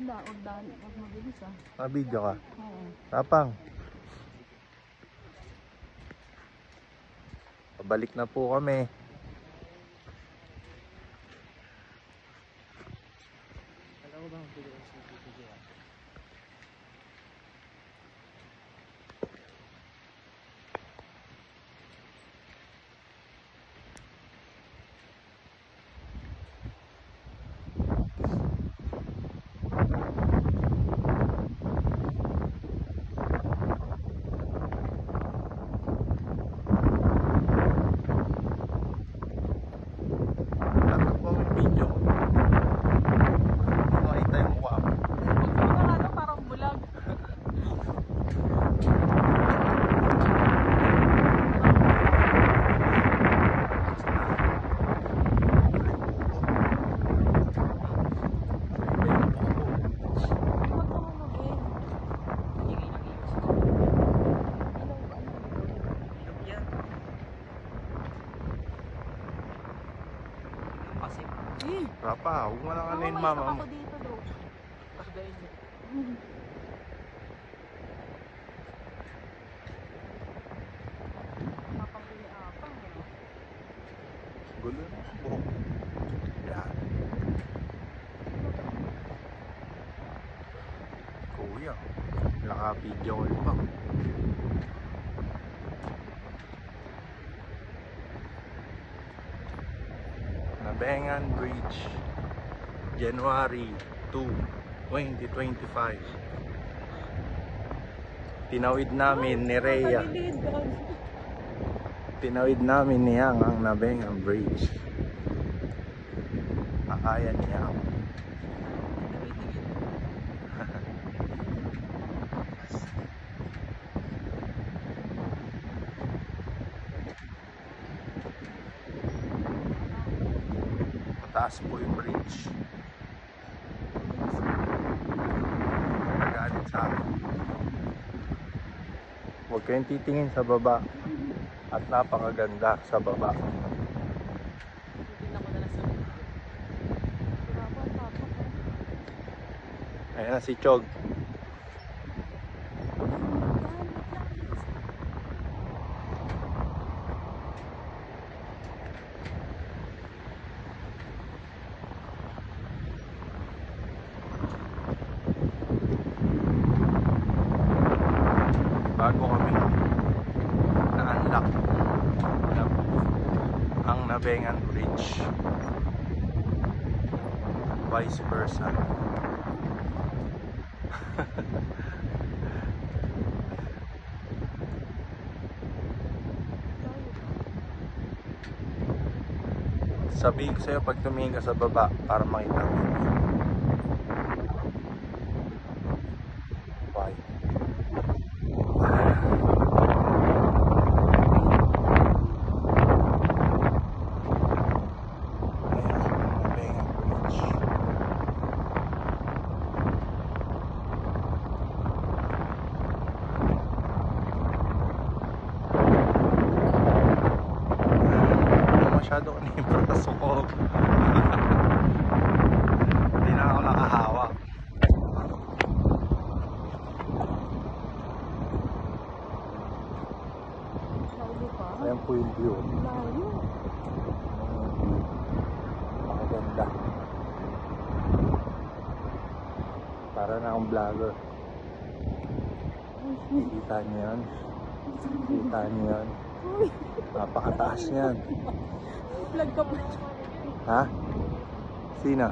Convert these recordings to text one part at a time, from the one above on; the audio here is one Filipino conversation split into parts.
Huwag mabilis ah. Video ka. Oo. Tapang. Pabalik na po kami. Rapa, huwag mo lang kanin mama mo. Ako dito bro. Gulo na ako. Yan. Kuya, naka-video ko pa. Nabengan Bridge, January 2, 2025. Tinawid namin ni Rhea. Tinawid namin ni Yang ang Nabengan Bridge. Nakaya ni Yang. Mataas po yung bridge. Nagalit sa akin. Huwag kayong titingin sa baba. At napakaganda sa baba. Ayan na si Chog. Bago kami na-unlock ang Nabengan Bridge, vice versa. Sabihin ko sa'yo pag tumingin ka sa baba para makita mo. Why? Masyado kanina yung braso ko. Hindi na ako nakahawak. Ayan po yung view. Makaganda. Para na akong vlogger. Kita niyo yan. Kita niyo yan. Napakataas niyan. Vlog ka po. Ha? Sino?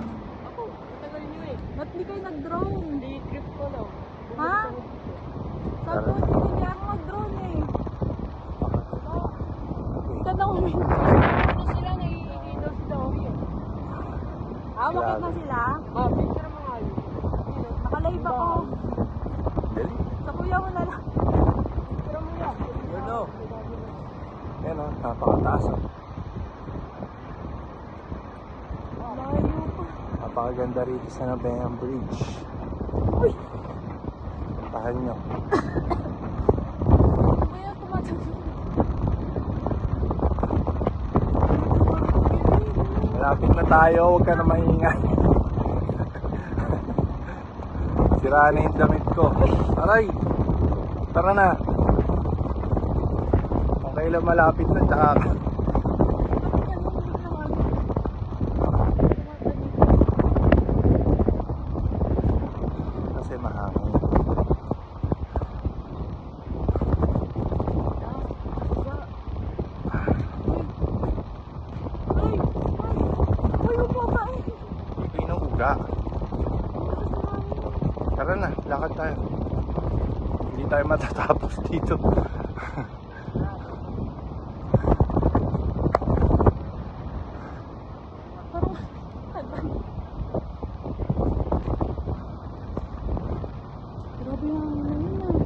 Ako, tagal nyo eh. Ba't di kayo nag-drone? Day trip ko daw. Ha? Sabi ko, hindi ako mag-drone eh. Ika daw uminto. Ano sila, nagiging daw sila okay. Bakit na sila? Picture mo nga yun. Nakalive ako. Dali. Sa kuya mo na lang. Picture mo yan. Yun o. Yan o, napakataas o. Layo pa. Napakaganda rito sa Nabengan Bridge. Uy! Puntahan nyo. Kaya tumatagod. Malapit na tayo, huwag ka na maingay. Sira na yung damit ko. Aray! Tara na. Kung kailan malapit na, tsaka kasi mahangin. Ito yung uga. Tara na, lakad tayo. Hindi tayo matatapos dito. Grabe yung hangin na yun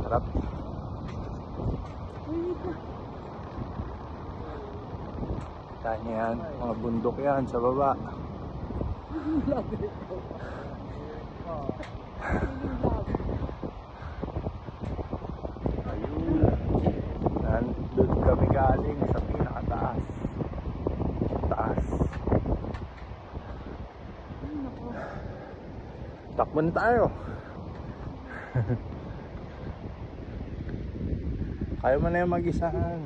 Sarap. Wait na. Kaya yan, mga bundok yan sa baba. Ayun. Nandun kami galing sa pinakataas. Taas. Takbon tayo. Kaya mo na yung mag-isahan.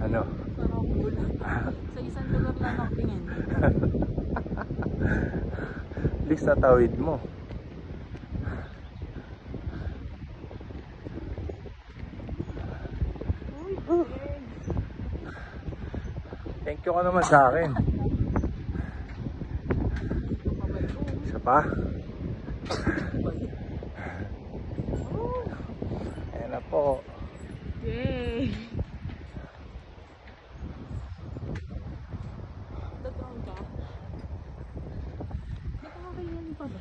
Ano? Parang kulang. Sa isang lugar lang ako tingin. At least natawid mo. Thank you ka naman sa akin. Isa pa? Ayan na po. Yay! Dadrown ka? Hindi ka makayanin pa ba?